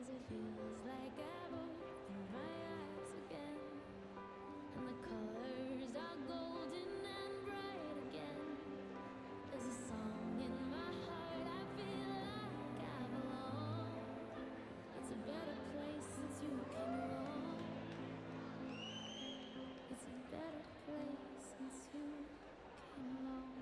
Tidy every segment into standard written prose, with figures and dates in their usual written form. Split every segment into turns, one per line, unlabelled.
'cause it feels like I've opened my eyes again, and the colors are golden and bright again. There's a song in my heart, I feel like I belong. It's a better place since you came along. It's a better place since you came along.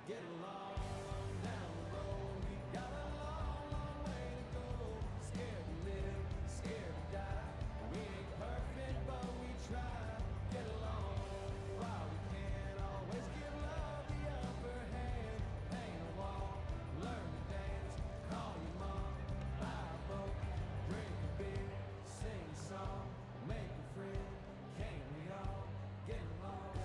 get along down the road. We got a long, long way to go. Scared to live, scared to die. We ain't perfect, but we try. Get along while we can. Always give love the upper hand. Paint a wall, learn to dance. Call your mom, buy a boat, drink a beer, sing a song, make a friend. Can't we all get along?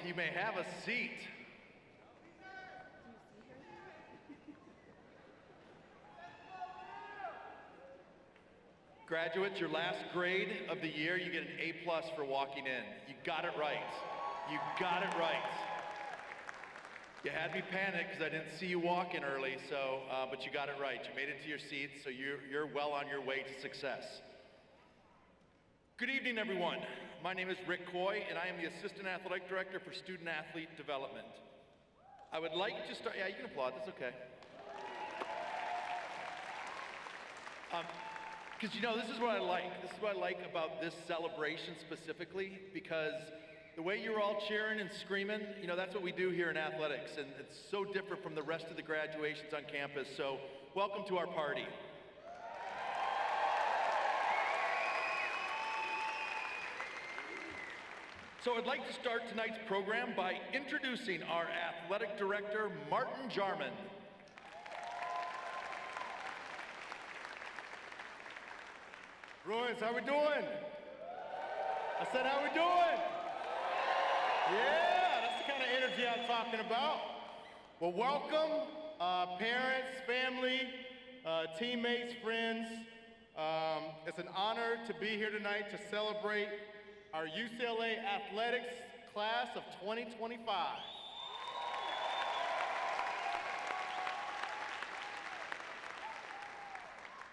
you may have a seat. Graduates, your last grade of the year, you get an A+ for walking in. You got it right. You got it right. You had me panicked because I didn't see you walk in early, but you got it right. You made it to your seats, so you're well on your way to success. Good evening, everyone. My name is Rick Coy, and I am the Assistant Athletic Director for Student Athlete Development. I would like to start, yeah, you can applaud, that's okay. Because you know, this is what I like. This is what I like about this celebration specifically, because the way you're all cheering and screaming, you know, that's what we do here in athletics, and it's so different from the rest of the graduations on campus, so welcome to our party. So I'd like to start tonight's program by introducing our athletic director, Martin Jarman.
Bruins, how we doing? I said, how we doing? Yeah, that's the kind of energy I'm talking about. Well, welcome, parents, family, teammates, friends. It's an honor to be here tonight to celebrate our UCLA athletics class of 2025.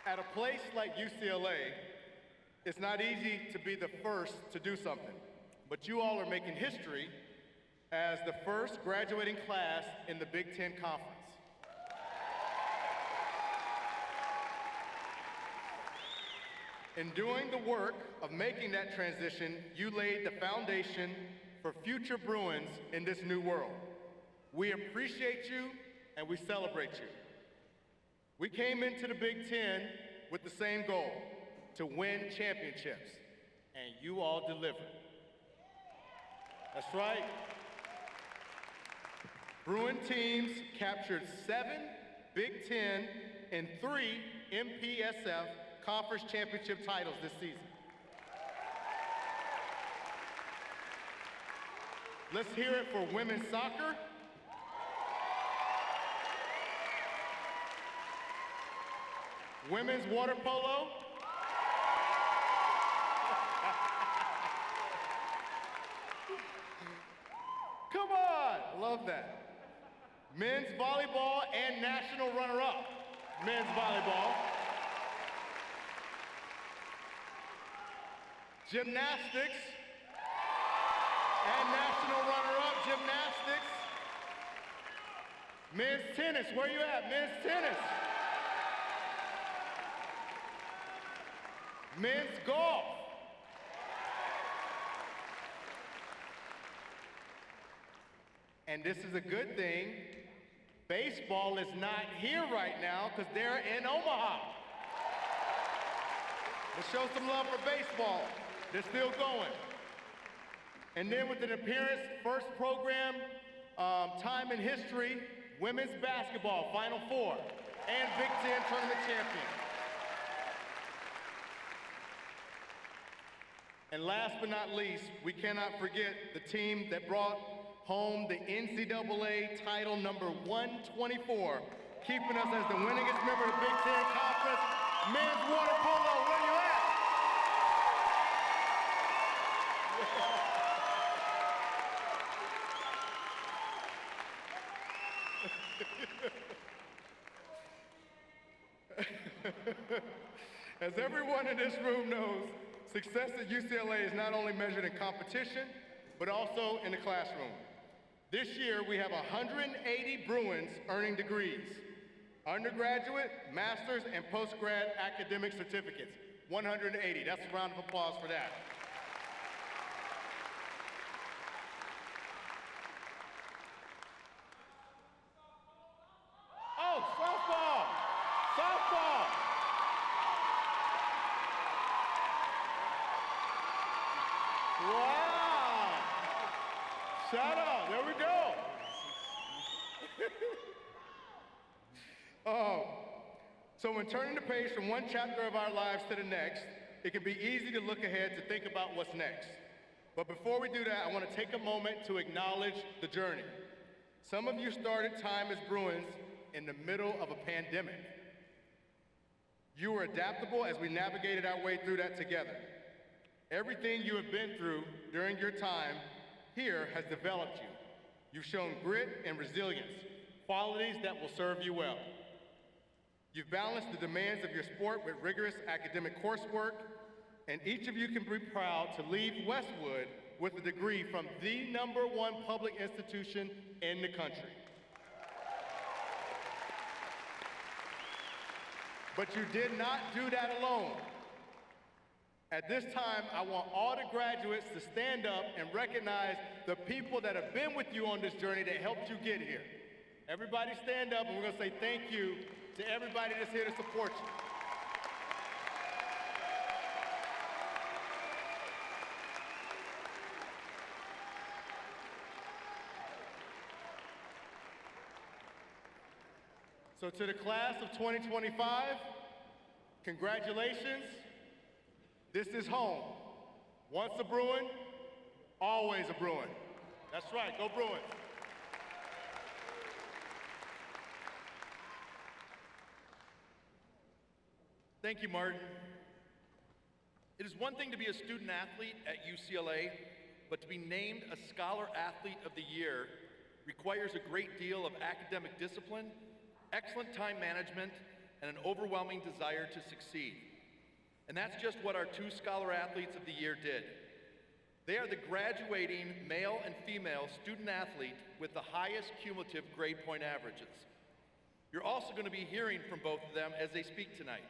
At a place like UCLA, it's not easy to be the first to do something, but you all are making history as the first graduating class in the Big Ten Conference. In doing the work of making that transition, you laid the foundation for future Bruins in this new world. We appreciate you and we celebrate you. We came into the Big Ten with the same goal, to win championships, and you all delivered. That's right. Bruin teams captured 7 Big Ten and 3 MPSF conference championship titles this season. Let's hear it for women's soccer. Women's water polo. Come on, I love that. Men's volleyball and national runner-up. Men's volleyball. Gymnastics and national runner-up gymnastics. Men's tennis, where you at? Men's tennis. Men's golf. And this is a good thing. Baseball is not here right now because they're in Omaha. Let's show some love for baseball. They're still going. And then with an appearance, first program, time in history, women's basketball, Final Four, and Big Ten tournament champion. And last but not least, we cannot forget the team that brought home the NCAA title number 124, keeping us as the winningest member of the Big Ten Conference, men's water polo. Where you at? As everyone in this room knows, success at UCLA is not only measured in competition, but also in the classroom. This year, we have 180 Bruins earning degrees, undergraduate, master's, and postgrad academic certificates. 180, that's a round of applause for that. Oh, softball! Softball! Wow! Shout out, there we go. So when turning the page from one chapter of our lives to the next, it can be easy to look ahead to think about what's next. But before we do that, I want to take a moment to acknowledge the journey. Some of you started time as Bruins in the middle of a pandemic. You were adaptable as we navigated our way through that together. Everything you have been through during your time here has developed you. You've shown grit and resilience, qualities that will serve you well. You've balanced the demands of your sport with rigorous academic coursework, and each of you can be proud to leave Westwood with a degree from the #1 public institution in the country. But you did not do that alone. At this time, I want all the graduates to stand up and recognize the people that have been with you on this journey that helped you get here. Everybody stand up, and we're gonna say thank you to everybody that's here to support you. So to the class of 2025, congratulations. This is home. Once a Bruin, always a Bruin. That's right, go Bruins.
Thank you, Martin. It is one thing to be a student athlete at UCLA, but to be named a Scholar Athlete of the Year requires a great deal of academic discipline, excellent time management, and an overwhelming desire to succeed. And that's just what our 2 Scholar Athletes of the Year did. They are the graduating male and female student athlete with the highest cumulative grade point averages. You're also going to be hearing from both of them as they speak tonight.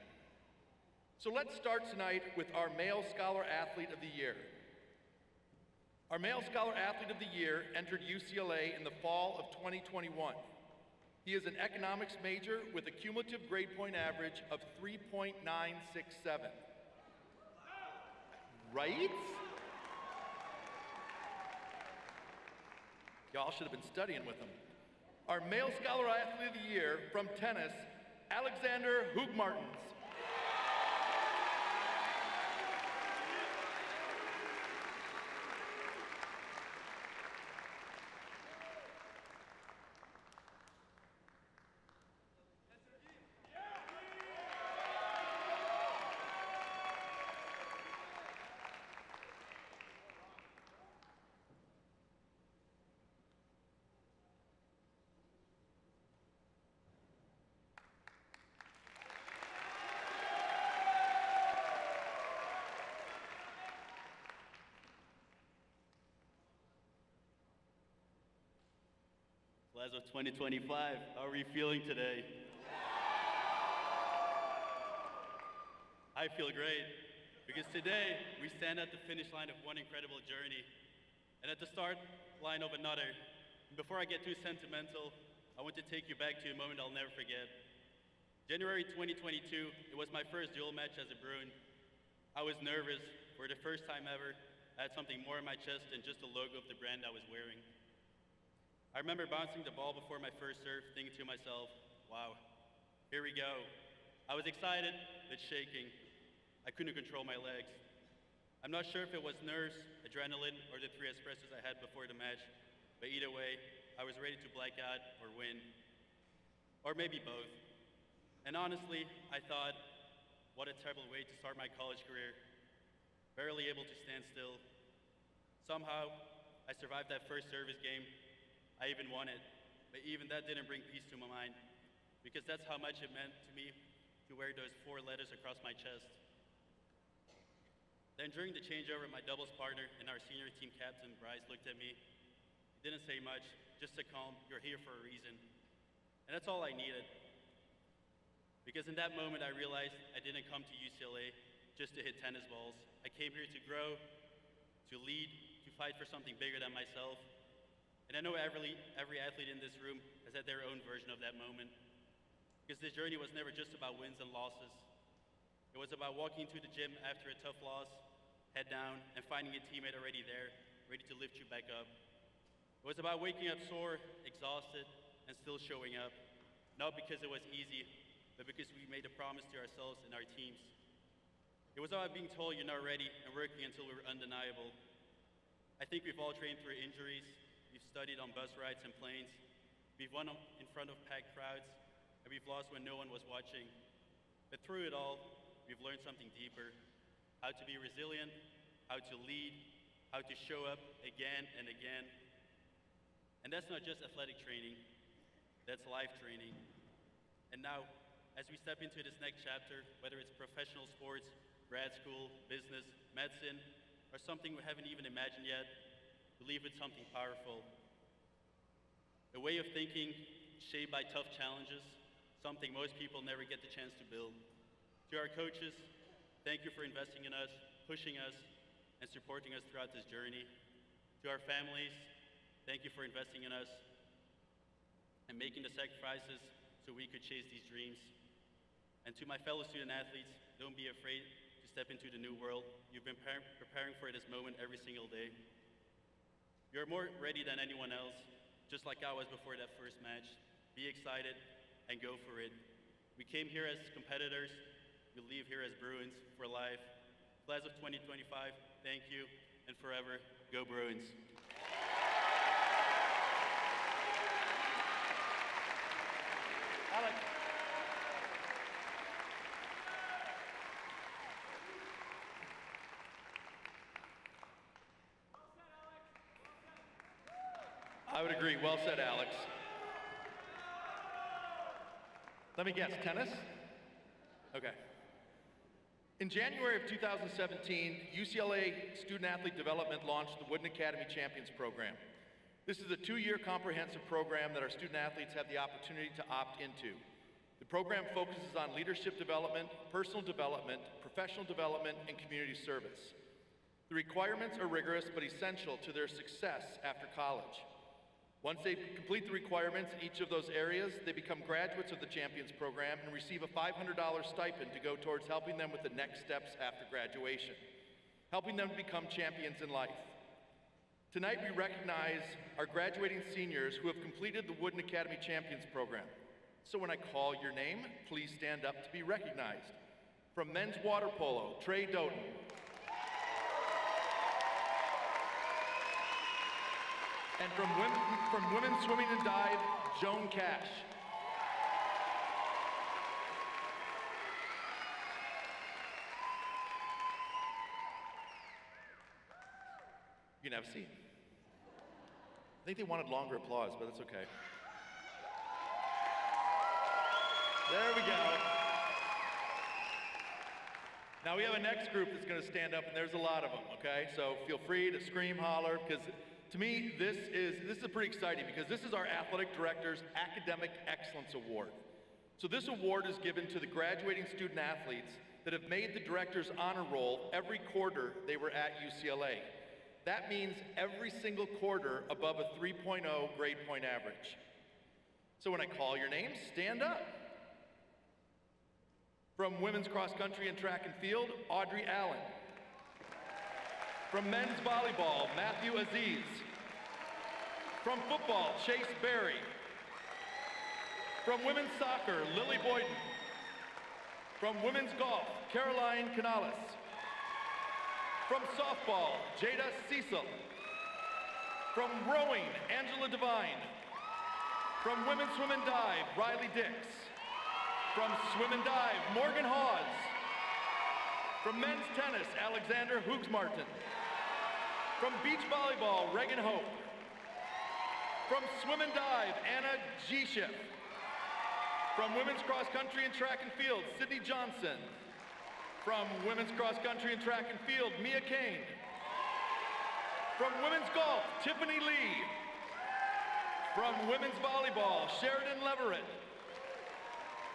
So let's start tonight with our Male Scholar Athlete of the Year. Our Male Scholar Athlete of the Year entered UCLA in the fall of 2021. He is an economics major with a cumulative grade point average of 3.967. Right? Y'all should have been studying with him. Our Male Scholar Athlete of the Year from tennis, Alexander Hoogmartens.
Class of 2025, how are we feeling today? I feel great, because today we stand at the finish line of one incredible journey, and at the start line of another. Before I get too sentimental, I want to take you back to a moment I'll never forget. January 2022, it was my first dual match as a Bruin. I was nervous. For the first time ever, I had something more on my chest than just the logo of the brand I was wearing. I remember bouncing the ball before my first serve, thinking to myself, wow, here we go. I was excited, but shaking. I couldn't control my legs. I'm not sure if it was nerves, adrenaline, or the 3 espressos I had before the match, but either way, I was ready to black out or win. Or maybe both. And honestly, I thought, what a terrible way to start my college career. Barely able to stand still. Somehow, I survived that first service game. I even won it, but even that didn't bring peace to my mind, because that's how much it meant to me to wear those 4 letters across my chest. Then during the changeover, my doubles partner and our senior team captain, Bryce, looked at me. He didn't say much, just a calm, you're here for a reason. And that's all I needed. Because in that moment, I realized I didn't come to UCLA just to hit tennis balls. I came here to grow, to lead, to fight for something bigger than myself. And I know every athlete in this room has had their own version of that moment. Because this journey was never just about wins and losses. It was about walking to the gym after a tough loss, head down, and finding a teammate already there, ready to lift you back up. It was about waking up sore, exhausted, and still showing up. Not because it was easy, but because we made a promise to ourselves and our teams. It was about being told you're not ready and working until we were undeniable. I think we've all trained through injuries, we've studied on bus rides and planes, we've won in front of packed crowds, and we've lost when no one was watching. But through it all, we've learned something deeper: how to be resilient, how to lead, how to show up again and again. And that's not just athletic training, that's life training. And now, as we step into this next chapter, whether it's professional sports, grad school, business, medicine, or something we haven't even imagined yet, we leave with something powerful. A way of thinking shaped by tough challenges, something most people never get the chance to build. To our coaches, thank you for investing in us, pushing us, and supporting us throughout this journey. To our families, thank you for investing in us and making the sacrifices so we could chase these dreams. And to my fellow student athletes, don't be afraid to step into the new world. You've been preparing for this moment every single day. You're more ready than anyone else, just like I was before that first match. Be excited and go for it. We came here as competitors, we leave here as Bruins for life. Class of 2025, thank you, and forever, go Bruins.
Alex. I would agree. Well said, Alex. Let me guess, tennis? Okay. In January of 2017, UCLA Student Athlete Development launched the Wooden Academy Champions Program. This is a 2-year comprehensive program that our student athletes have the opportunity to opt into. The program focuses on leadership development, personal development, professional development, and community service. The requirements are rigorous but essential to their success after college. Once they complete the requirements in each of those areas, they become graduates of the Champions Program and receive a $500 stipend to go towards helping them with the next steps after graduation, helping them to become champions in life. Tonight we recognize our graduating seniors who have completed the Wooden Academy Champions Program. So when I call your name, please stand up to be recognized. From men's water polo, Trey Doughton. And from women's swimming and dive, Joan Cash. You can have a seat. I think they wanted longer applause, but that's okay. There we go. Now we have a next group that's going to stand up, and there's a lot of them, okay? So feel free to scream, holler, because to me, this is pretty exciting because this is our Athletic Director's Academic Excellence Award. So this award is given to the graduating student athletes that have made the Director's Honor Roll every quarter they were at UCLA. That means every single quarter above a 3.0 grade point average. So when I call your name, stand up. From women's cross country and track and field, Audrey Allen. From men's volleyball, Matthew Aziz. From football, Chase Berry. From women's soccer, Lily Boyden. From women's golf, Caroline Canales. From softball, Jada Cecil. From rowing, Angela Devine. From women's swim and dive, Riley Dix. From swim and dive, Morgan Hawes. From men's tennis, Alexander Hoogs-Martin. From beach volleyball, Reagan Hope. From swim and dive, Anna G-Schiff. From women's cross country and track and field, Sydney Johnson. From women's cross country and track and field, Mia Kane. From women's golf, Tiffany Lee. From women's volleyball, Sheridan Leverett.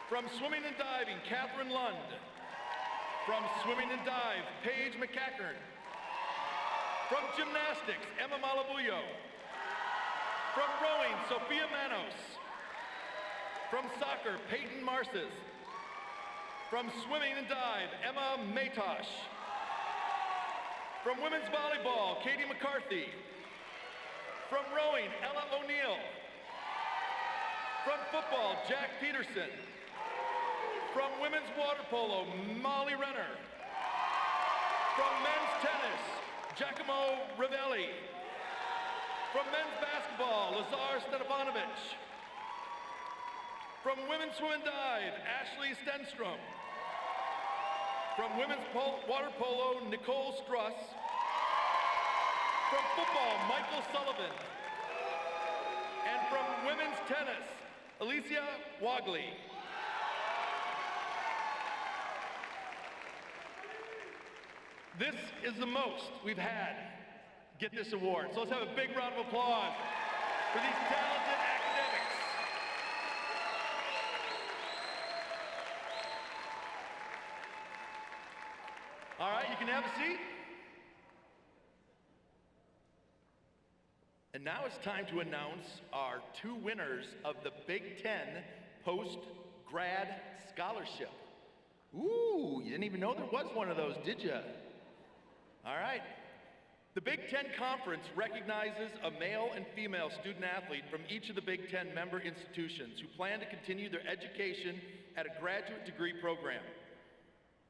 From swimming and diving, Catherine Lund. From swimming and dive, Paige McCackern. From gymnastics, Emma Malabuyo. From rowing, Sophia Manos. From soccer, Peyton Marces. From swimming and dive, Emma Matosh. From women's volleyball, Katie McCarthy. From rowing, Ella O'Neill. From football, Jack Peterson. From women's water polo, Molly Renner. From men's tennis, Giacomo Ravelli. From men's basketball, Lazar Stefanovic. From women's swim and dive, Ashley Stenstrom. From women's water polo, Nicole Struss. From football, Michael Sullivan. And from women's tennis, Alicia Wagley. This is the most we've had get this award. So let's have a big round of applause for these talented academics. All right, you can have a seat. And now it's time to announce our two winners of the Big Ten Postgrad Scholarship. Ooh, you didn't even know there was one of those, did you? All right. The Big Ten Conference recognizes a male and female student athlete from each of the Big Ten member institutions who plan to continue their education at a graduate degree program.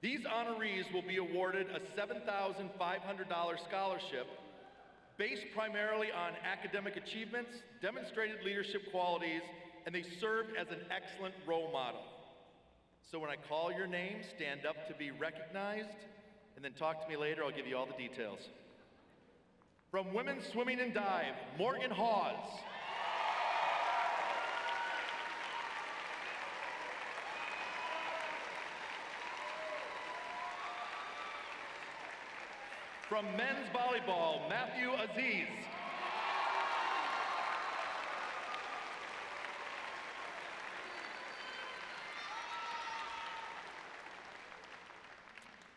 These honorees will be awarded a $7,500 scholarship based primarily on academic achievements, demonstrated leadership qualities, and they served as an excellent role model. So when I call your name, stand up to be recognized, and then talk to me later. I'll give you all the details. From women's swimming and dive, Morgan Hawes. From men's volleyball, Matthew Aziz.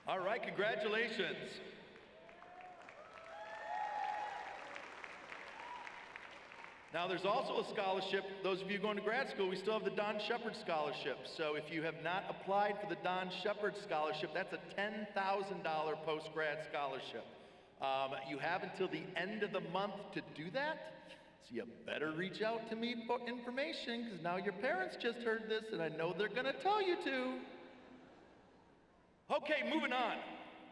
All right, congratulations. Now there's also a scholarship, those of you going to grad school, we still have the Don Shepard Scholarship. So if you have not applied for the Don Shepard Scholarship, that's a $10,000 post-grad scholarship. You have until the end of the month to do that, so you better reach out to me for information, because now your parents just heard this and I know they're gonna tell you to. Okay, moving on.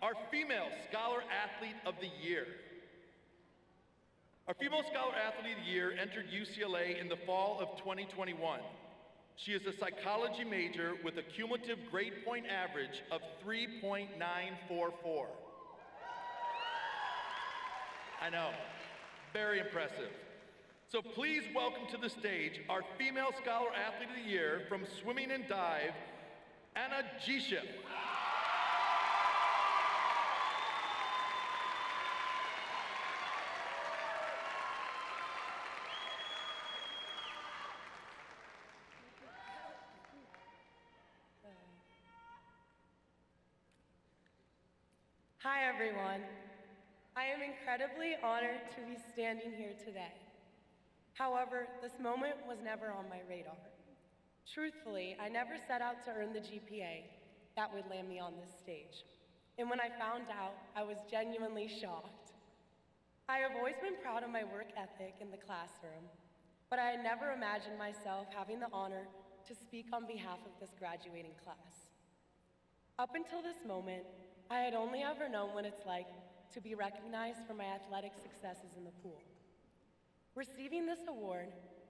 Our female Scholar Athlete of the Year. Our female Scholar Athlete of the Year entered UCLA in the fall of 2021. She is a psychology major with a cumulative grade point average of 3.944. I know, very impressive. So please welcome to the stage our female Scholar Athlete of the Year from Swimming and Dive, Anna Gishif.
Hi, everyone. I am incredibly honored to be standing here today. However, this moment was never on my radar. Truthfully, I never set out to earn the GPA that would land me on this stage. And when I found out, I was genuinely shocked. I have always been proud of my work ethic in the classroom, but I had never imagined myself having the honor to speak on behalf of this graduating class. Up until this moment, I had only ever known what it's like to be recognized for my athletic successes in the pool. Receiving this award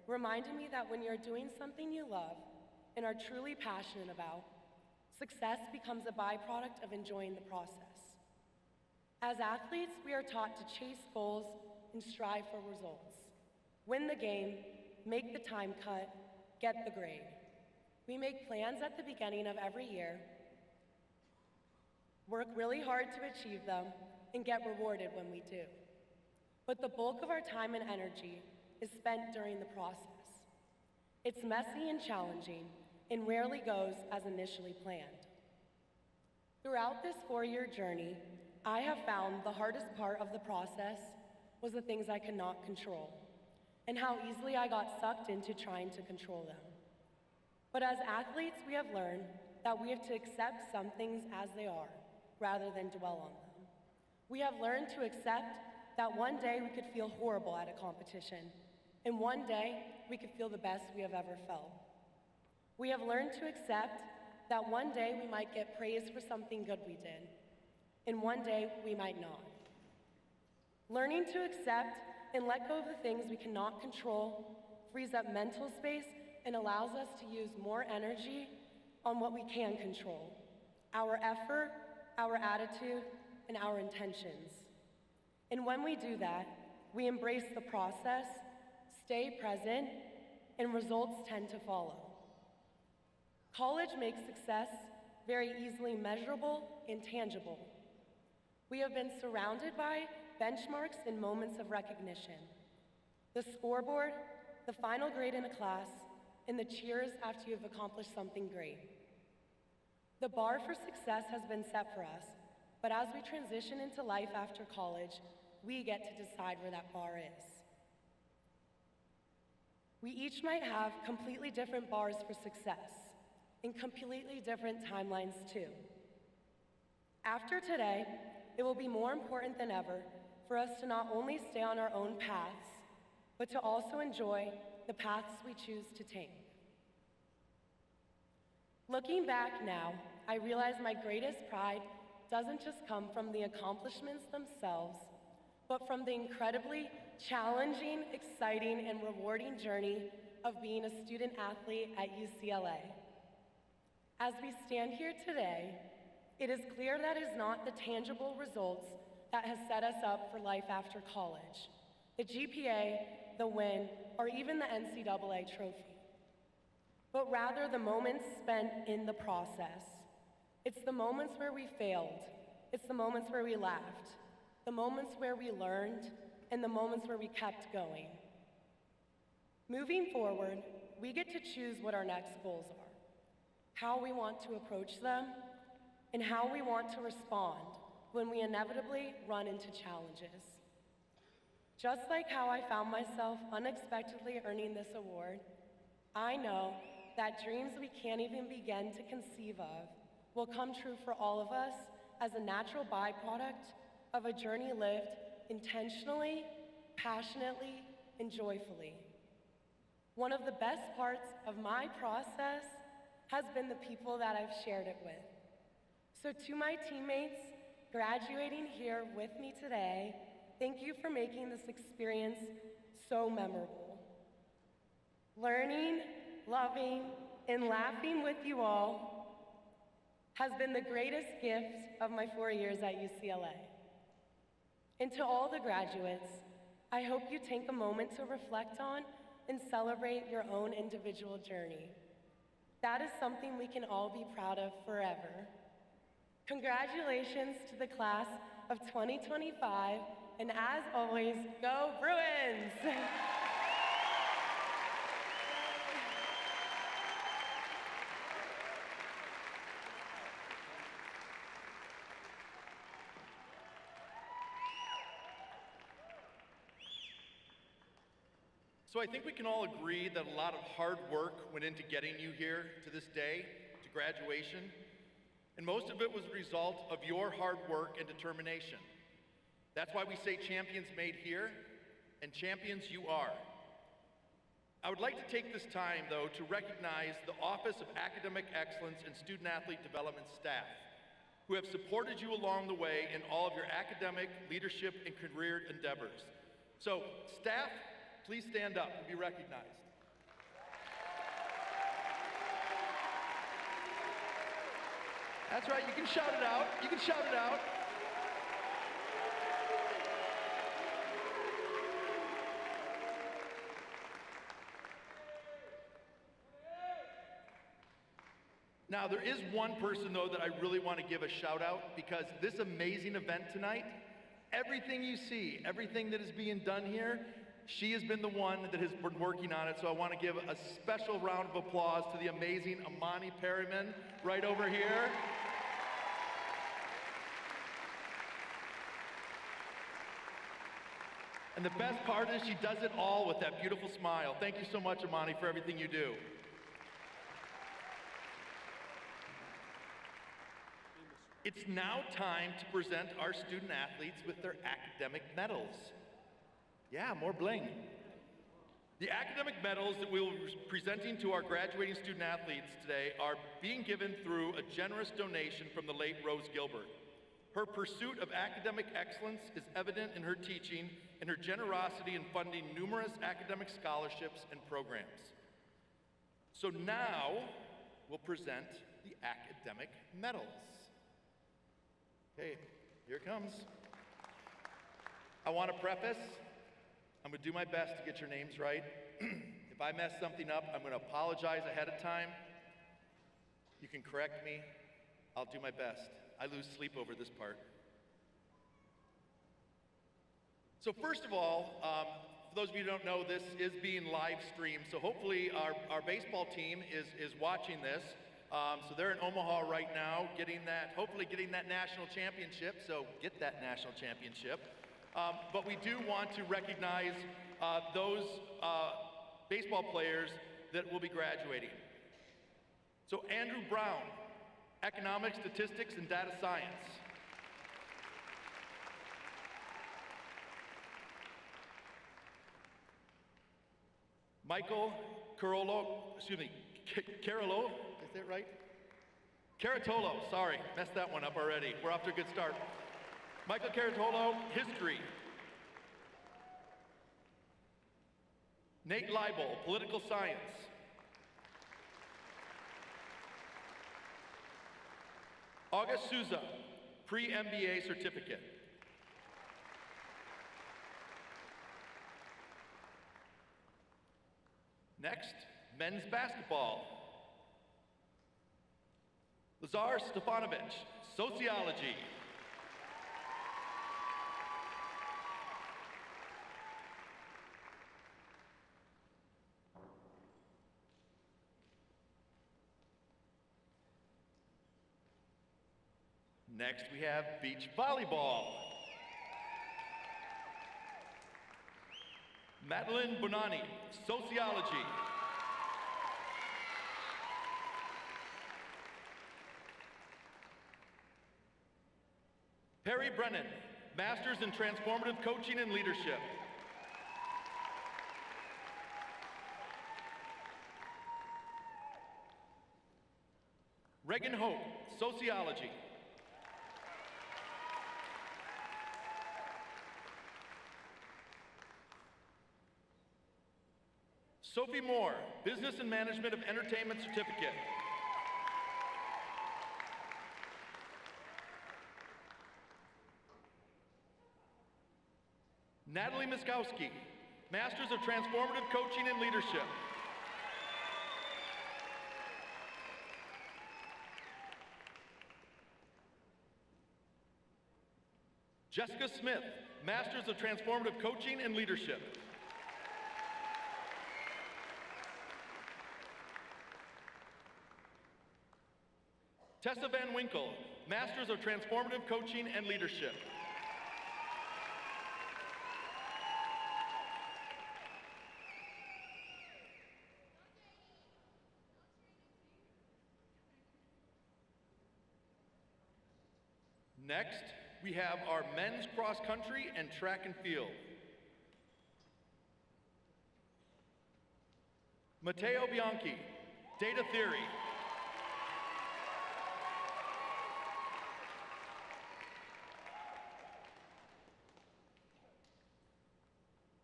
reminded me that when you're doing something you love and are truly passionate about, success becomes a byproduct of enjoying the process. As athletes, we are taught to chase goals and strive for results. Win the game, make the time cut, get the grade. We make plans at the beginning of every year, work really hard to achieve them, and get rewarded when we do. But the bulk of our time and energy is spent during the process. It's messy and challenging, and rarely goes as initially planned. Throughout this 4-year journey, I have found the hardest part of the process was the things I could not control, and how easily I got sucked into trying to control them. But as athletes, we have learned that we have to accept some things as they are, rather than dwell on them. We have learned to accept that one day we could feel horrible at a competition, and one day we could feel the best we have ever felt. We have learned to accept that one day we might get praised for something good we did, and one day we might not. Learning to accept and let go of the things we cannot control, frees up mental space, and allows us to use more energy on what we can control: our effort, our attitude, and our intentions. And when we do that, we embrace the process, stay present, and results tend to follow. College makes success very easily measurable and tangible. We have been surrounded by benchmarks and moments of recognition: the scoreboard, the final grade in a class, and the cheers after you have accomplished something great. The bar for success has been set for us, but as we transition into life after college, we get to decide where that bar is. We each might have completely different bars for success, and completely different timelines too. After today, it will be more important than ever for us to not only stay on our own paths, but to also enjoy the paths we choose to take. Looking back now, I realize my greatest pride doesn't just come from the accomplishments themselves, but from the incredibly challenging, exciting, and rewarding journey of being a student athlete at UCLA. As we stand here today, it is clear that it is not the tangible results that has set us up for life after college: the GPA, the win, or even the NCAA trophy, but rather the moments spent in the process. It's the moments where we failed, it's the moments where we laughed, the moments where we learned, and the moments where we kept going. Moving forward, we get to choose what our next goals are, how we want to approach them, and how we want to respond when we inevitably run into challenges. Just like how I found myself unexpectedly earning this award, I know that dreams we can't even begin to conceive of will come true for all of us as a natural byproduct of a journey lived intentionally, passionately, and joyfully. One of the best parts of my process has been the people that I've shared it with. So to my teammates graduating here with me today, thank you for making this experience so memorable. Learning, loving, and laughing with you all has been the greatest gift of my 4 years at UCLA. And to all the graduates, I hope you take a moment to reflect on and celebrate your own individual journey. That is something we can all be proud of forever. Congratulations to the class of 2025, and as always, go Bruins!
So I think we can all agree that a lot of hard work went into getting you here to this day, to graduation, and most of it was a result of your hard work and determination. That's why we say champions made here, and champions you are. I would like to take this time, though, to recognize the Office of Academic Excellence and Student Athlete Development staff, who have supported you along the way in all of your academic, leadership, and career endeavors. So, staff, please stand up and be recognized. That's right, you can shout it out. You can shout it out. Now, there is one person, though, that I really want to give a shout out, because this amazing event tonight, everything you see, everything that is being done here, she has been the one that has been working on it, so I want to give a special round of applause to the amazing Amani Perryman right over here. And the best part is she does it all with that beautiful smile. Thank you so much, Amani, for everything you do. It's now time to present our student athletes with their academic medals. Yeah, more bling. The academic medals that we will be presenting to our graduating student athletes today are being given through a generous donation from the late Rose Gilbert. Her pursuit of academic excellence is evident in her teaching and her generosity in funding numerous academic scholarships and programs. So now we'll present the academic medals. Okay, here it comes. I want to preface, I'm going to do my best to get your names right. If I mess something up, I'm going to apologize ahead of time. You can correct me. I'll do my best. I lose sleep over this part. So first of all, for those of you who don't know, this is being live streamed. So hopefully our baseball team is watching this. So they're in Omaha right now, hopefully getting that national championship. So get that national championship. But we do want to recognize those baseball players that will be graduating. So Andrew Brown, Economics, Statistics, and Data Science. Michael Carollo, is that right? Caratolo, sorry, messed that one up already. We're off to a good start. Michael Caratolo, History. Nate Leibel, Political Science. August Souza, Pre-MBA Certificate. Next, men's basketball. Lazar Stefanovic, Sociology. Next, we have beach volleyball. Madeline Bonani, Sociology. Perry Brennan, Masters in Transformative Coaching and Leadership. Reagan Hope, Sociology. Sophie Moore, Business and Management of Entertainment Certificate. Natalie Miskowski, Masters of Transformative Coaching and Leadership. Jessica Smith, Masters of Transformative Coaching and Leadership. Tessa Van Winkle, Masters of Transformative Coaching and Leadership. Next, we have our men's cross country and track and field. Matteo Bianchi, Data Theory.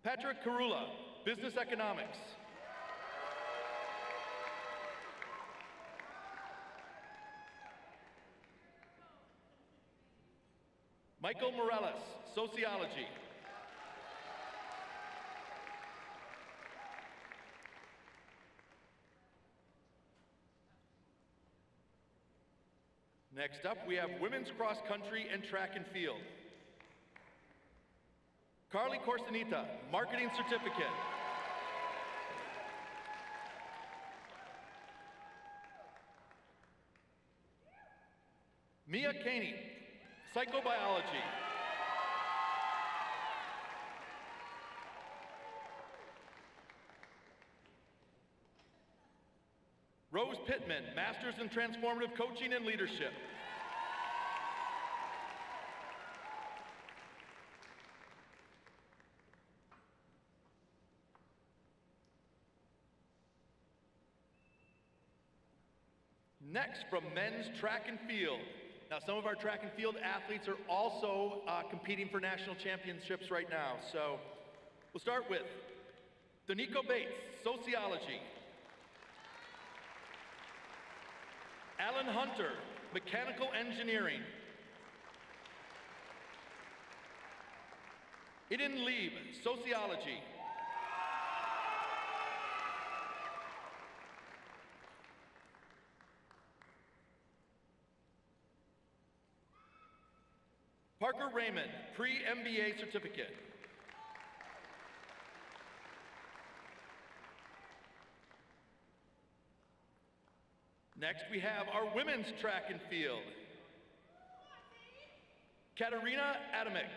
Patrick Karula, Business Economics. Michael Morales, Sociology. Next up, we have Women's Cross Country and Track and Field. Carly Corsenita, Marketing Certificate. Mia Caney, Psychobiology. Rose Pittman, Masters in Transformative Coaching and Leadership. Next, from men's track and field, Now, some of our track and field athletes are also competing for national championships right now. So we'll start with Danico Bates, sociology. Alan Hunter, mechanical engineering. Iden Lieb, sociology. Parker Raymond, pre-MBA certificate. Next, we have our women's track and field. Katerina Adamick,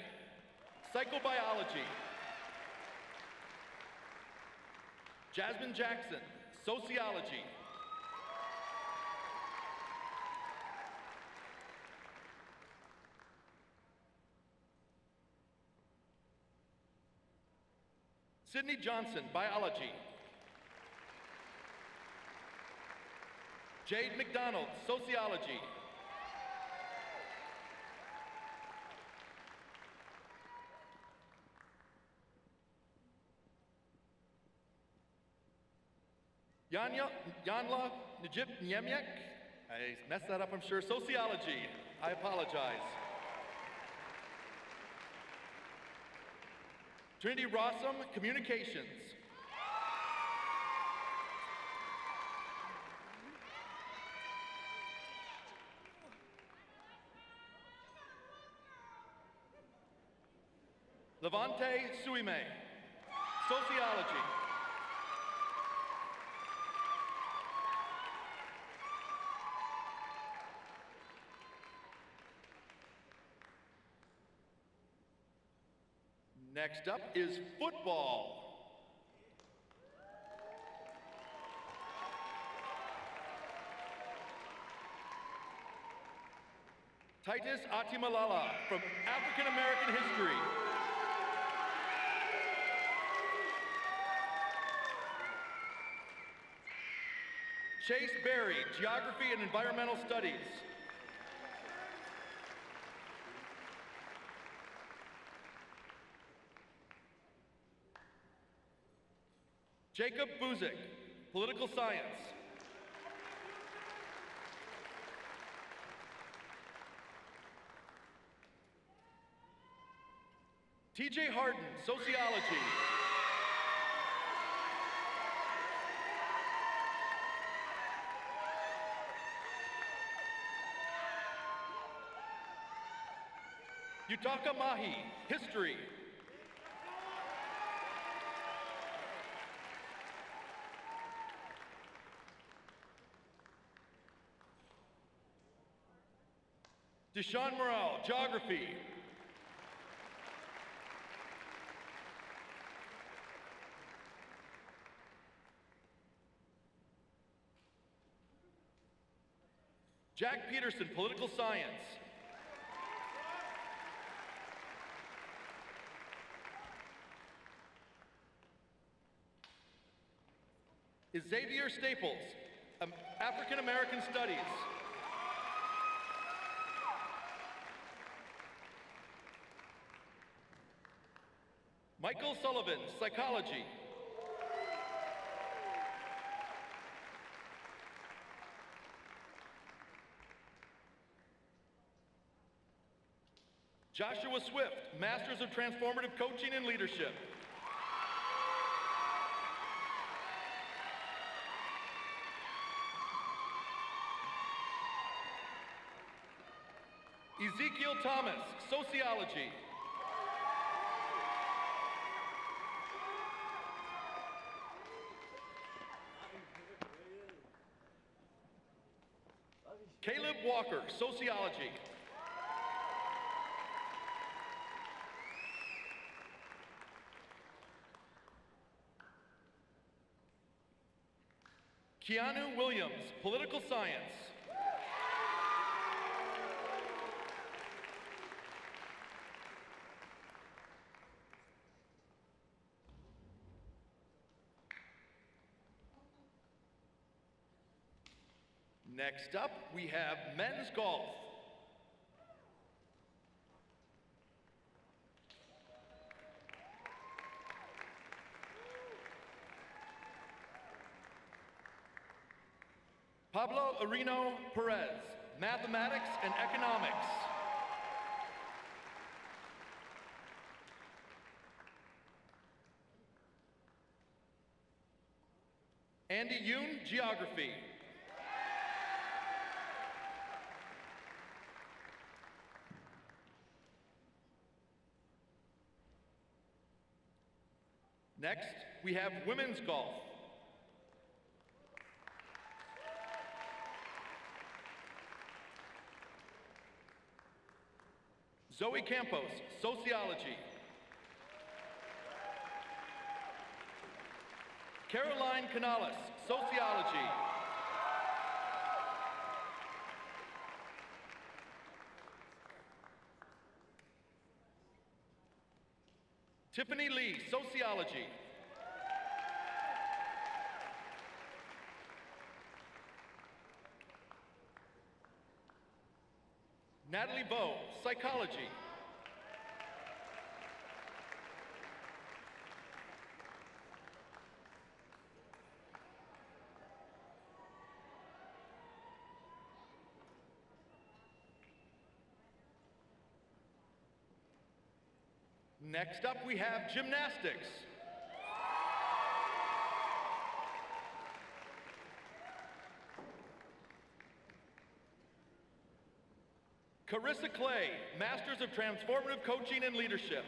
psychobiology. Jasmine Jackson, sociology. Sydney Johnson, biology. Jade McDonald, sociology. Yanla Najib Nyemyek, I messed that up, I'm sure, sociology. I apologize. Trinity Rossum, communications. Levante Suime, sociology. Next up is football. Titus Atimalala from African American history. Chase Berry, geography and environmental studies. Jacob Buzik, political science. TJ Harden, sociology. Yutaka Mahi, history. Deshaun Morrell, geography. Jack Peterson, political science. Xavier Staples, African American studies. Michael Sullivan, psychology. Joshua Swift, Masters of Transformative Coaching and Leadership. Ezekiel Thomas, sociology. Caleb Walker, sociology. Keanu Williams, political science. Next up, we have men's golf. Pablo Arino Perez, Mathematics and Economics. Andy Yoon, Geography. Next, we have women's golf. Zoe Campos, Sociology. Caroline Canales, Sociology. Tiffany Lee, Sociology. Natalie Bowe, Psychology. Next up, we have gymnastics. Carissa Clay, Masters of Transformative Coaching and Leadership.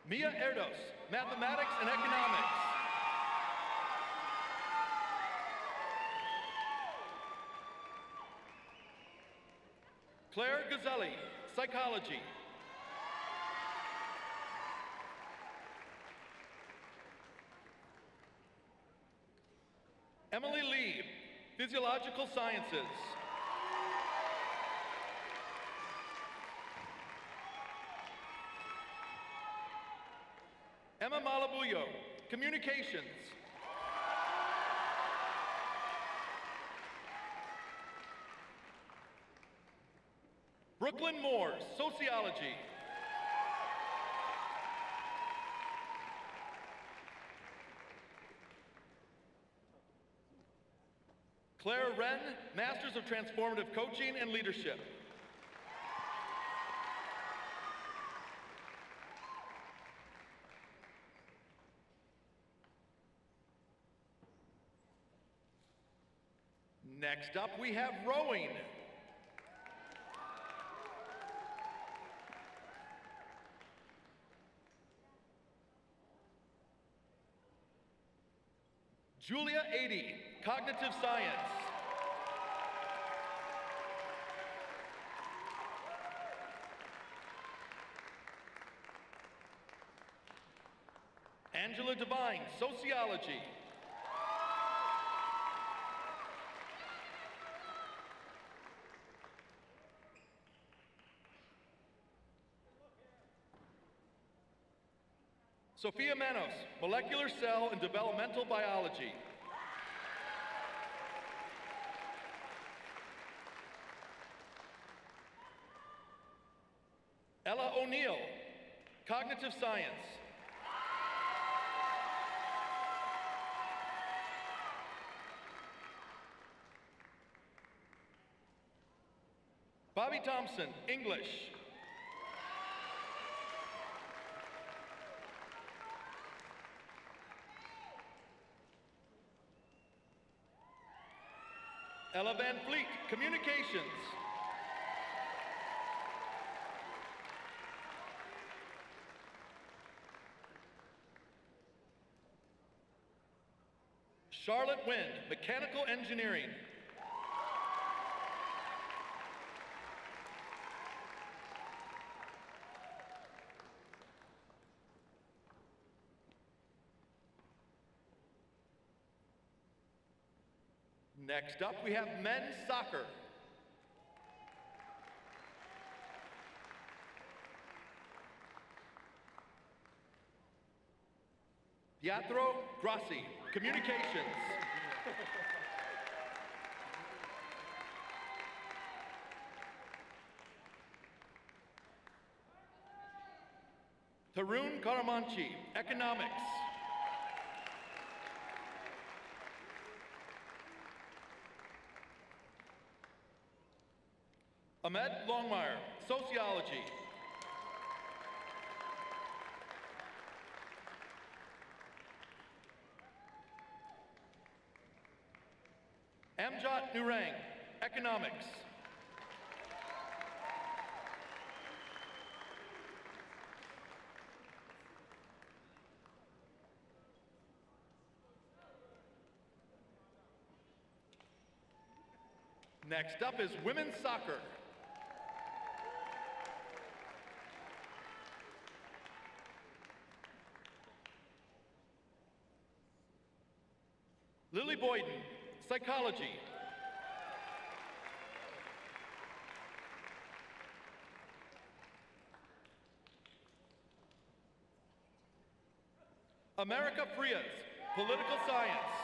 Mia Erdos, Mathematics and Economics. Claire Gazzelli, Psychology. Emily Lee, Physiological Sciences. Emma Malabuyo, Communications. Brooklyn Moore, Sociology. Claire Wren, Masters of Transformative Coaching and Leadership. Next up, we have rowing. Julia Adey, Cognitive Science. Angela Devine, Sociology. Sophia Manos, Molecular Cell and Developmental Biology. Ella O'Neill, Cognitive Science. Bobby Thompson, English. Ella Van Fleet, Communications. Charlotte Wynn, Mechanical Engineering. Next up, we have men's soccer. Pietro Grassi, Communications. Tarun Karamanchi, Economics. Ahmed Longmire, Sociology. Amjad Nurang, Economics. Next up is women's soccer. Lily Boyden, Psychology. America Frias, Political Science.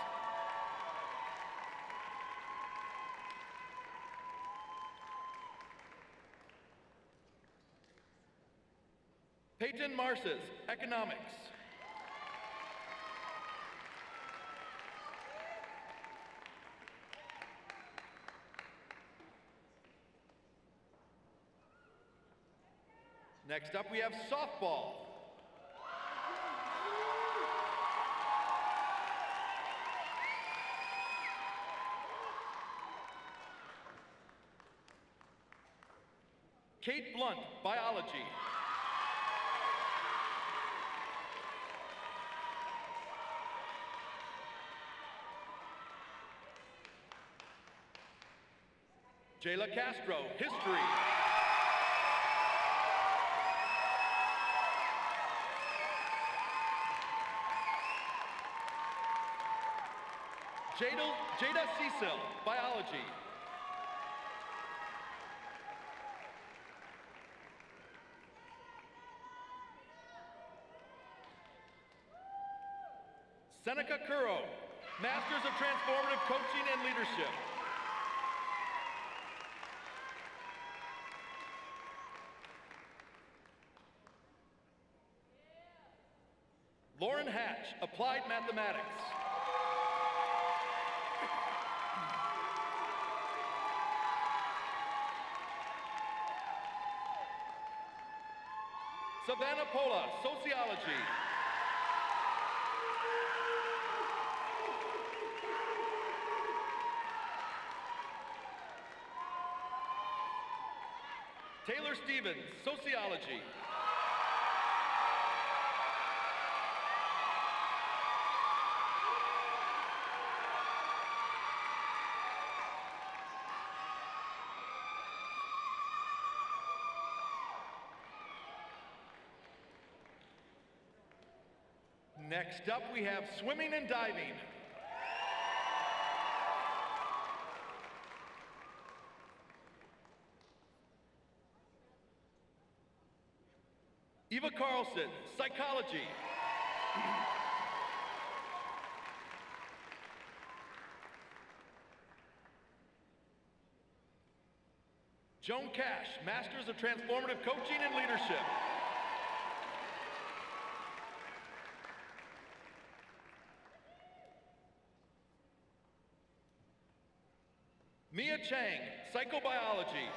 Peyton Marces, Economics. Next up, we have softball. Kate Blunt, Biology. Jayla Castro, History. Jada Cecil, Biology. Seneca Curro, Masters of Transformative Coaching and Leadership. Lauren Hatch, Applied Mathematics. Savannah Pola, Sociology. Taylor Stevens, Sociology. Next up, we have swimming and diving. Eva Carlson, Psychology. Joan Cash, Masters of Transformative Coaching and Leadership. Mia Chang, Psychobiology.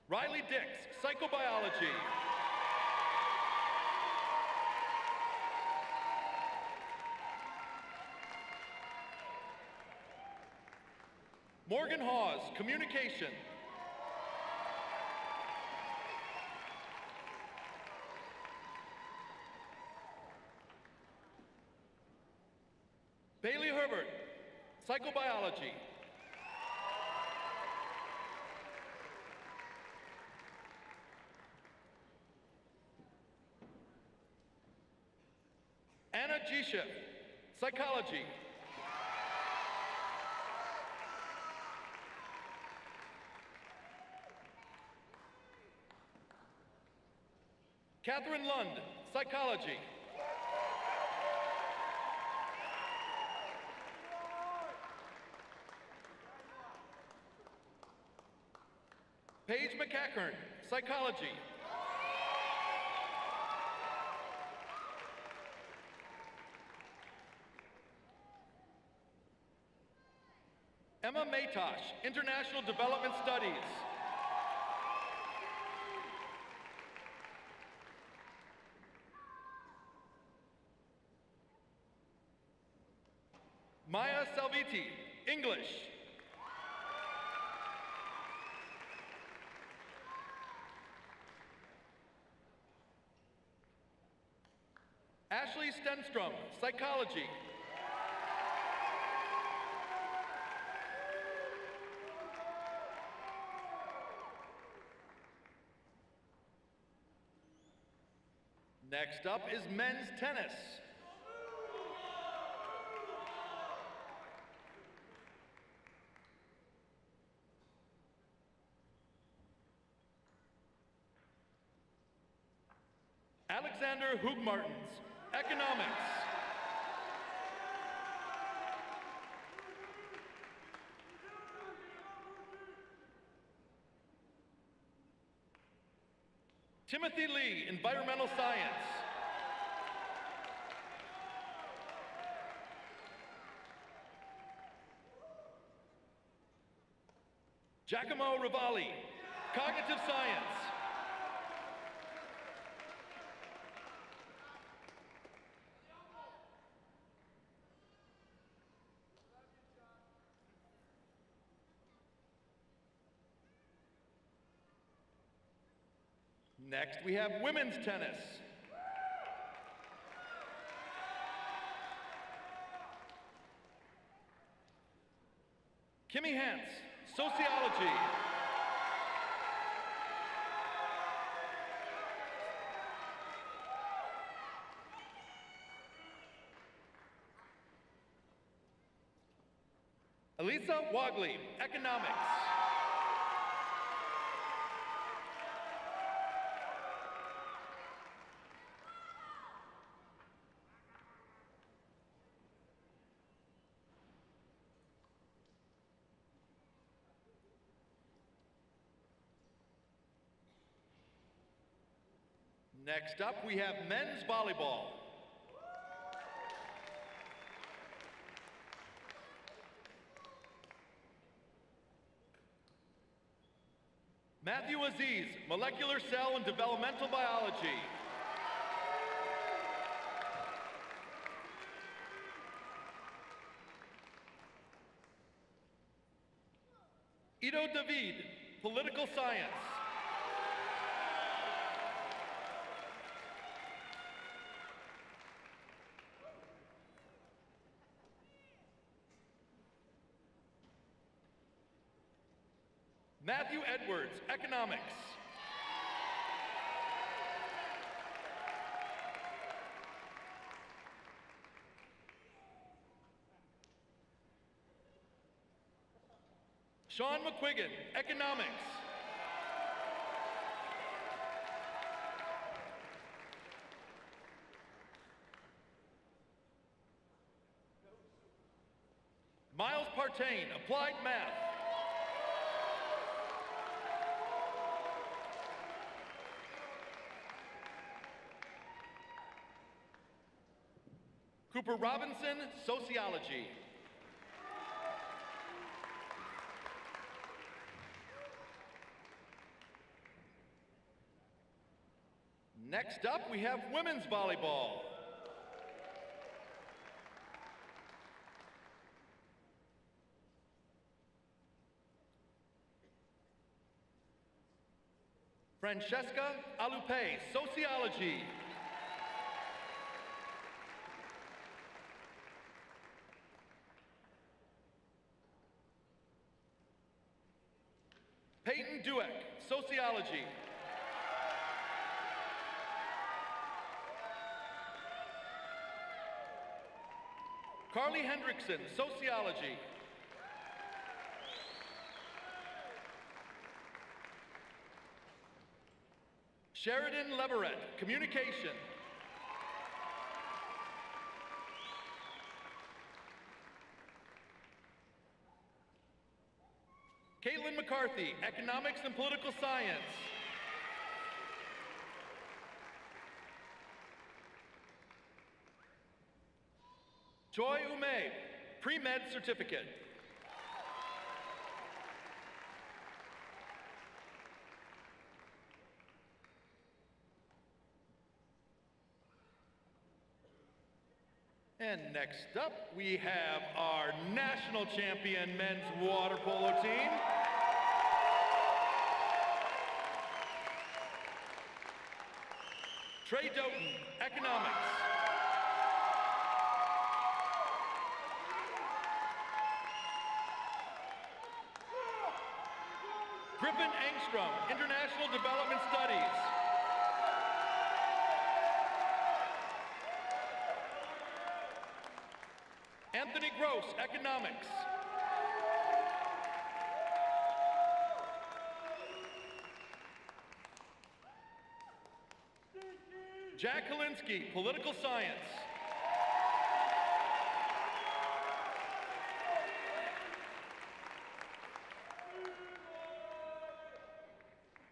Riley Dix, Psychobiology. Morgan Hawes, Communication. Bailey Herbert, Psychobiology. Anna Gisha, Psychology. Catherine Lund, Psychology. Paige McCackern, psychology. Emma Matosh, international development studies. Maya Salviti, English. Ashley Stenstrom, psychology. Next up is men's tennis. Alexander Hoogmartens, economics. Timothy Lee, environmental science. Giacomo Rivalli, cognitive science. Next, we have women's tennis. Kimmy Hance, sociology. Elisa Wagley, economics. Next up, we have men's volleyball. Matthew Aziz, molecular cell and developmental biology. Ido David, political science. Matthew Edwards, economics. Sean McQuiggan, economics. Miles Partain, applied math. Cooper Robinson, sociology. Next up, we have women's volleyball. Francesca Alupe, sociology. Peyton Dueck, sociology. Carly Hendrickson, sociology. Sheridan Leverett, communication. Caitlin McCarthy, Economics and Political Science. Joy Ume, Pre-Med Certificate. And next up, we have our national champion men's water polo team. Trey Doughton, Economics. Griffin Engstrom, International Development Studies. Anthony Gross, Economics. Jack Kalinsky, Political Science.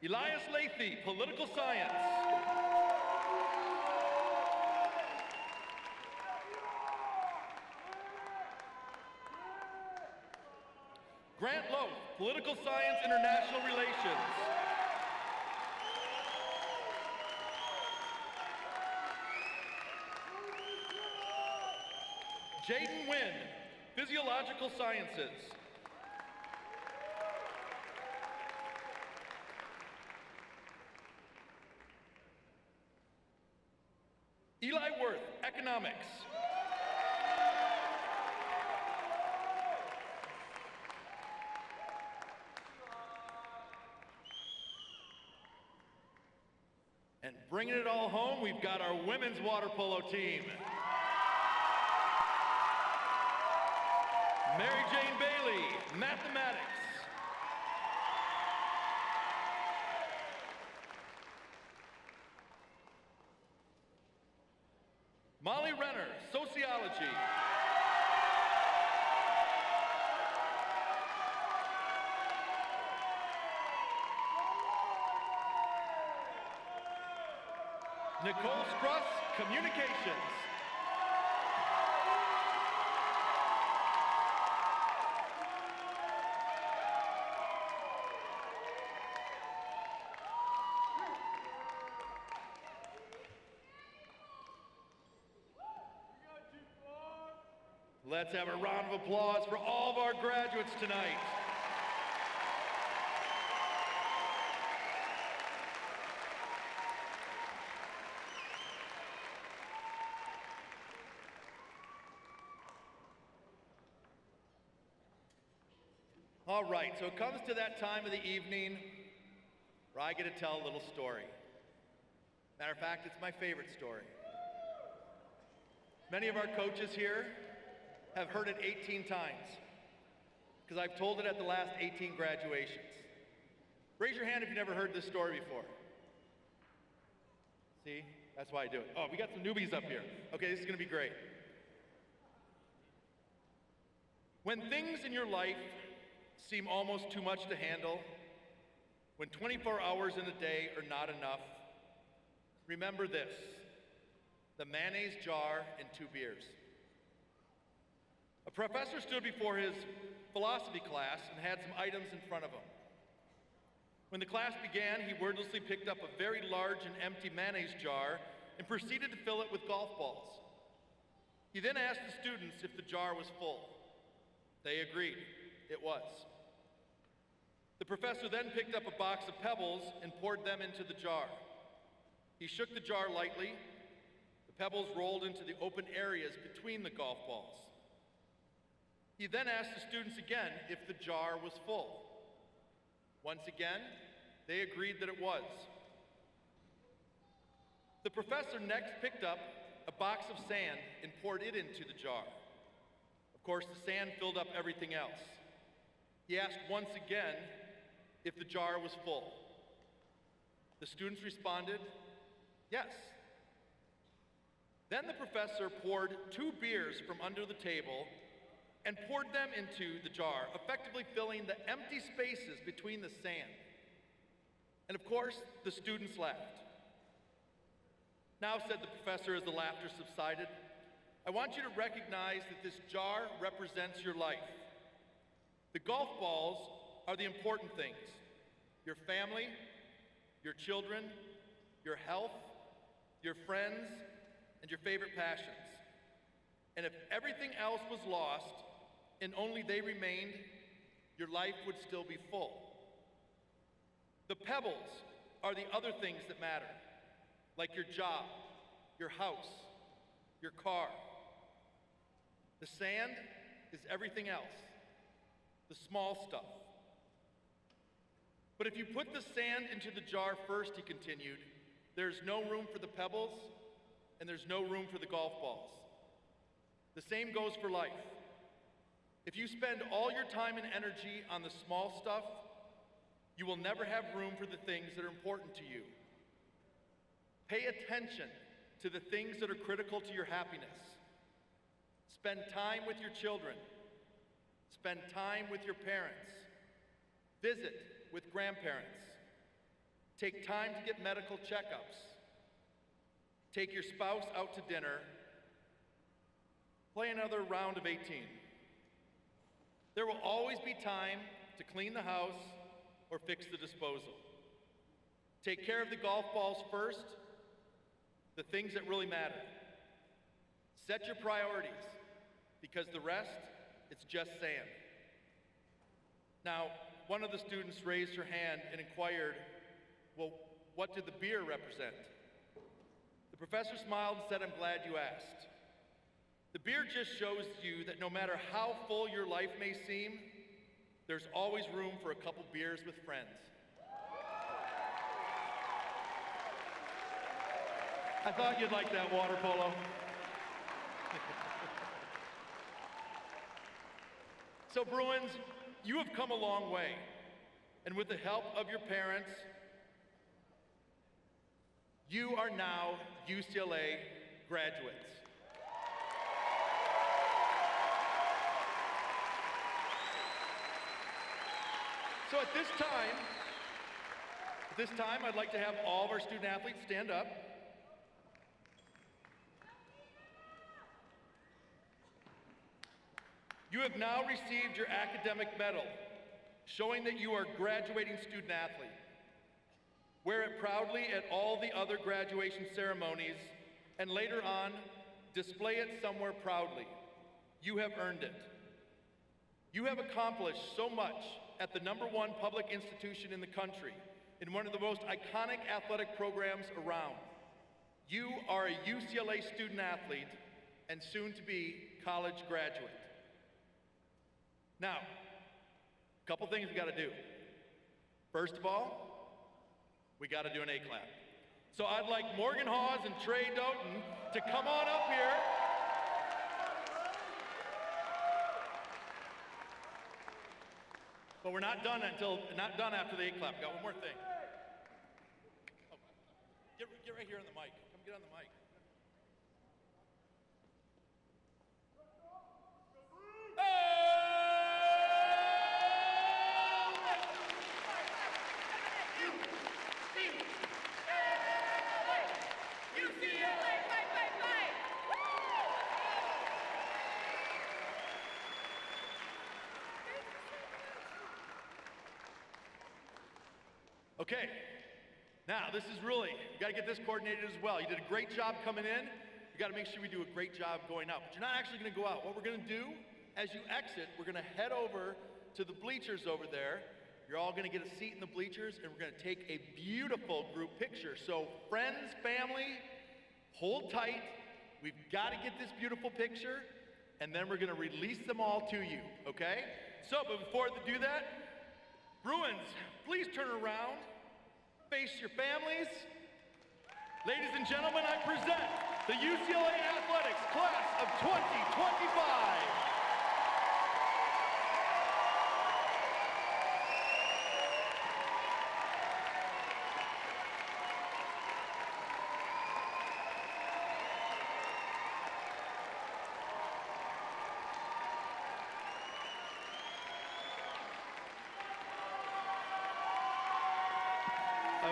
Elias Lathy, Political Science. Grant Loaf, Political Science, International Relations. Jaden Wynn, Physiological Sciences. Eli Worth, Economics. And bringing it all home, we've got our women's water polo team. Mary Jane Bailey, Mathematics. Molly Renner, Sociology. Nicole Struss, Communications. Let's have a round of applause for all of our graduates tonight. All right, so it comes to that time of the evening where I get to tell a little story. Matter of fact, it's my favorite story. Many of our coaches here have heard it 18 times, because I've told it at the last 18 graduations. Raise your hand if you've never heard this story before. See, that's why I do it. Oh, we got some newbies up here. Okay, this is gonna be great. When things in your life seem almost too much to handle, when 24 hours in a day are not enough, remember this: the mayonnaise jar and 2 beers. A professor stood before his philosophy class and had some items in front of him. When the class began, he wordlessly picked up a very large and empty mayonnaise jar and proceeded to fill it with golf balls. He then asked the students if the jar was full. They agreed. It was. The professor then picked up a box of pebbles and poured them into the jar. He shook the jar lightly. The pebbles rolled into the open areas between the golf balls. He then asked the students again if the jar was full. Once again, they agreed that it was. The professor next picked up a box of sand and poured it into the jar. Of course, the sand filled up everything else. He asked once again if the jar was full. The students responded, yes. Then the professor poured 2 beers from under the table and poured them into the jar, effectively filling the empty spaces between the sand. And of course, the students laughed. "Now," said the professor as the laughter subsided, "I want you to recognize that this jar represents your life. The golf balls are the important things: your family, your children, your health, your friends, and your favorite passions. And if everything else was lost and only they remained, your life would still be full. The pebbles are the other things that matter, like your job, your house, your car. The sand is everything else, the small stuff. But if you put the sand into the jar first," he continued, "there's no room for the pebbles, and there's no room for the golf balls. The same goes for life. If you spend all your time and energy on the small stuff, you will never have room for the things that are important to you. Pay attention to the things that are critical to your happiness. Spend time with your children. Spend time with your parents. Visit with grandparents. Take time to get medical checkups. Take your spouse out to dinner. Play another round of 18. There will always be time to clean the house or fix the disposal. Take care of the golf balls first, the things that really matter. Set your priorities, because the rest, it's just sand." Now, one of the students raised her hand and inquired, "Well, what did the beer represent?" The professor smiled and said, "I'm glad you asked. The beer just shows you that no matter how full your life may seem, there's always room for a couple beers with friends." I thought you'd like that, water polo. So Bruins, you have come a long way, and with the help of your parents, you are now UCLA graduates. So at this time, I'd like to have all of our student athletes stand up. You have now received your academic medal, showing that you are a graduating student athlete. Wear it proudly at all the other graduation ceremonies, and later on, display it somewhere proudly. You have earned it. You have accomplished so much at the #1 public institution in the country, in one of the most iconic athletic programs around. You are a UCLA student athlete and soon to be college graduate. Now, a couple things we got to do. First of all, we got to do an A-clap. So I'd like Morgan Hawes and Trey Doughton to come on up here. But we're not done after the A-clap. We've got one more thing. Oh, get right here on the mic. Come get on the mic. Okay, now this is really, you got to get this coordinated as well. You did a great job coming in. You got to make sure we do a great job going out. But you're not actually going to go out. What we're going to do, as you exit, we're going to head over to the bleachers over there. You're all going to get a seat in the bleachers, and we're going to take a beautiful group picture. So friends, family, hold tight. We've got to get this beautiful picture, and then we're going to release them all to you, okay? So, but before we do that, Bruins, please turn around, face your families. Ladies and gentlemen, I present the UCLA Athletics Class of 2025.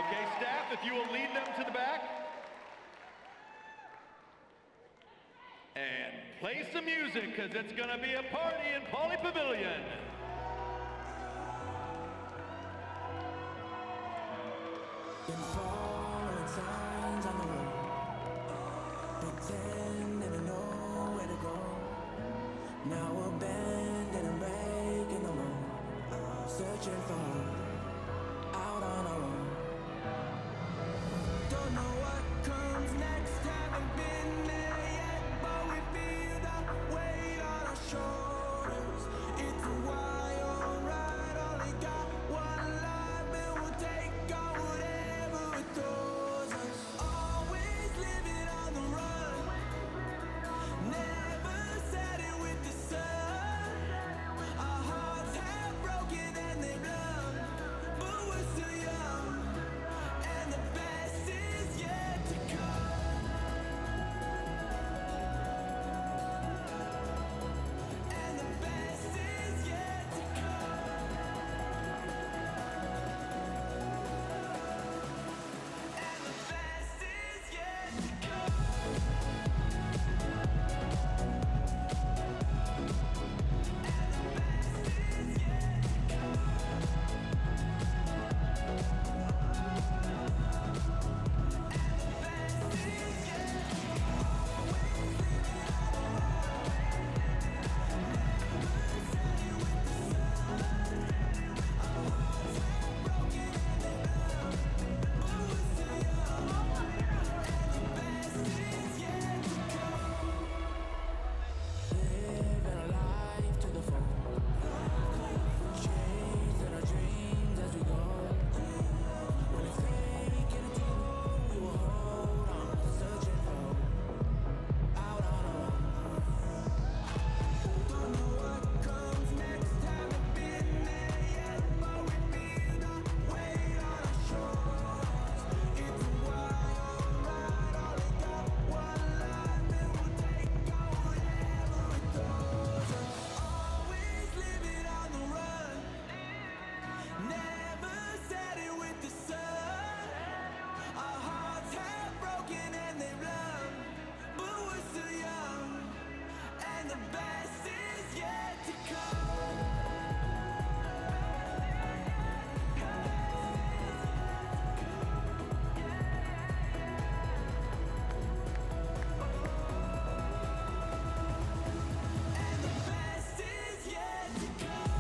Okay, staff, if you will lead them to the back. And play some music, because it's going to be a party in Pauley Pavilion.
Been following signs on the road, pretending to know where to go. Now we're bending and breaking the mold, searching for hope, out on our own. Don't know what comes next, haven't been there yet, but we feel the weight on our shoulders. It's a wild ride, only got one life, and we'll take on whatever it throws us. Always living on the run, never setting with the sun. Our hearts have broken and they've numb, but we're still young, and the best is yet to come. And the best is yet to come. And the best is yet to come. Living our life to the full, chasing our dreams as we go. When it's taking a toll, we will hold on, searching for hope, out on our own. Don't know what comes next, haven't been there yet, but we feel the weight on our shoulders. It's a wild ride, only got one life, and we'll take on whatever it throws us. Always living on the run, never setting with the sun. Our hearts have broken and they've numb, but we're still young, and the best is yet to come. And the best is yet to come.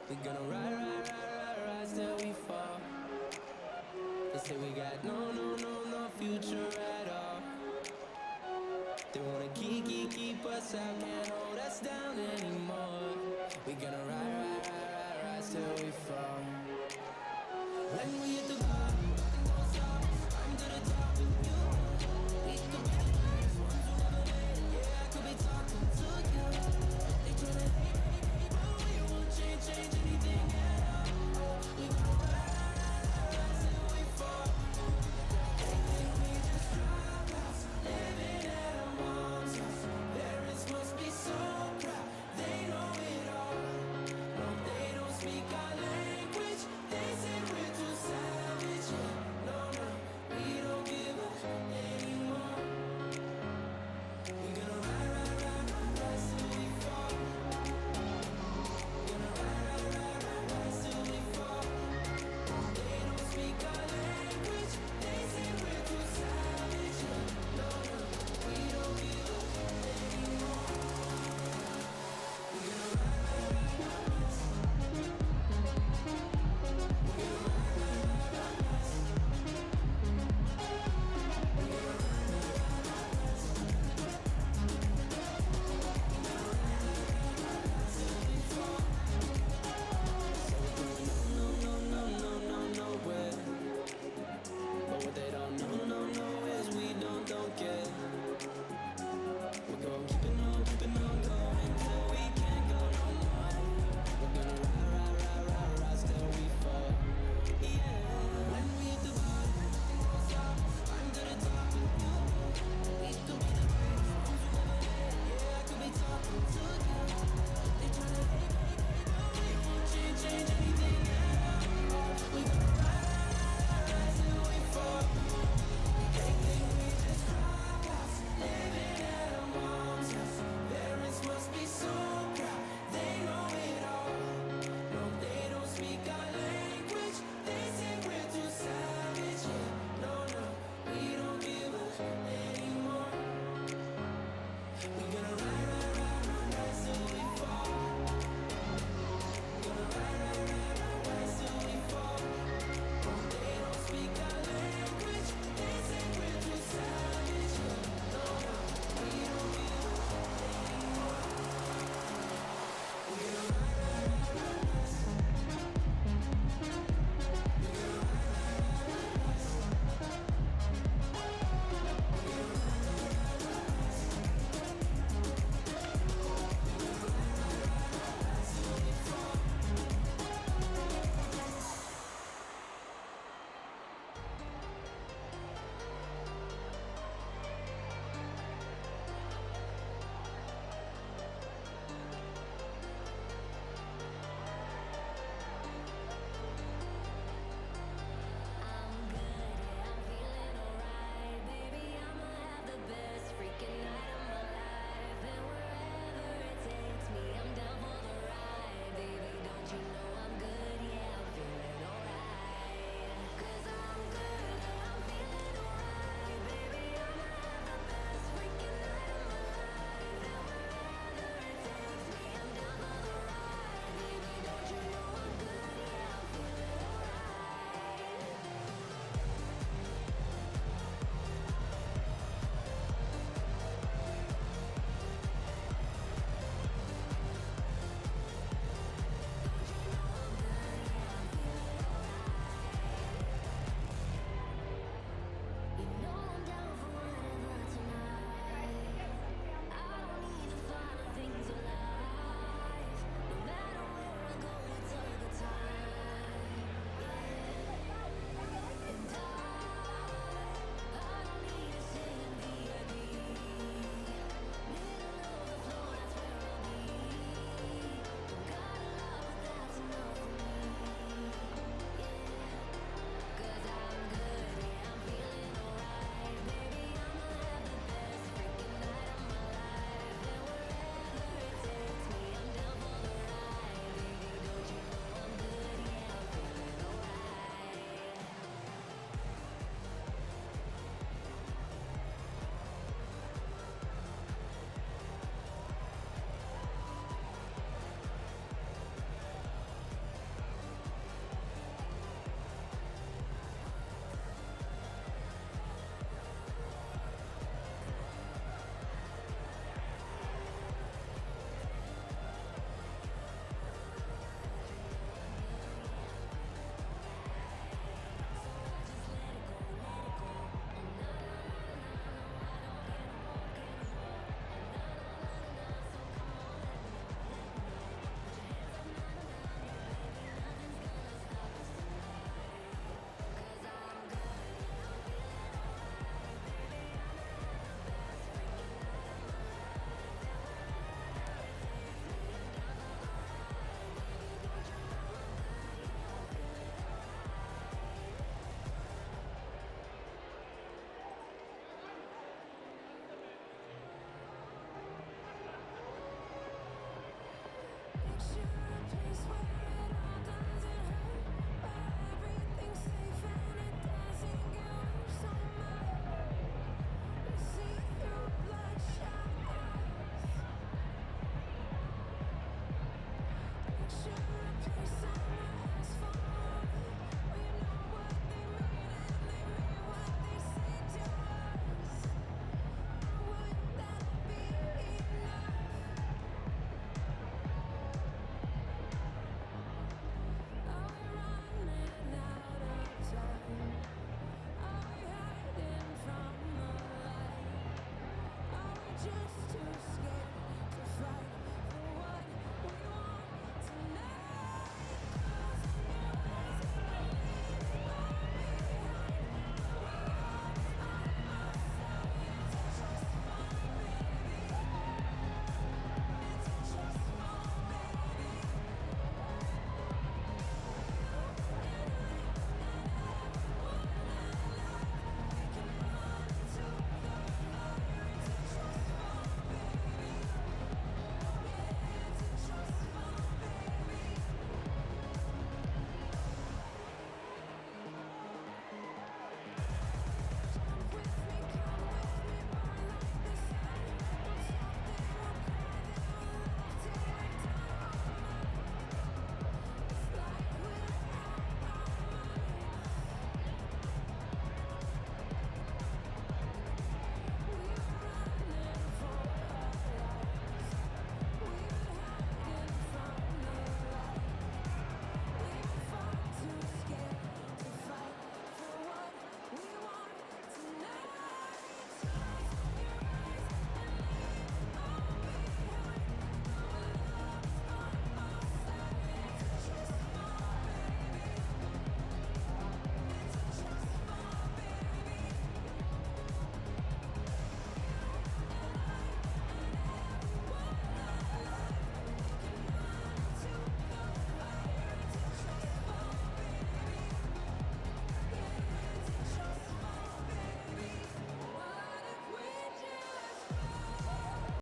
We're gonna ride till we fall. They say we got no future at all. They wanna keep us out, can't hold us down anymore. We're gonna ride till we fall. When we hit the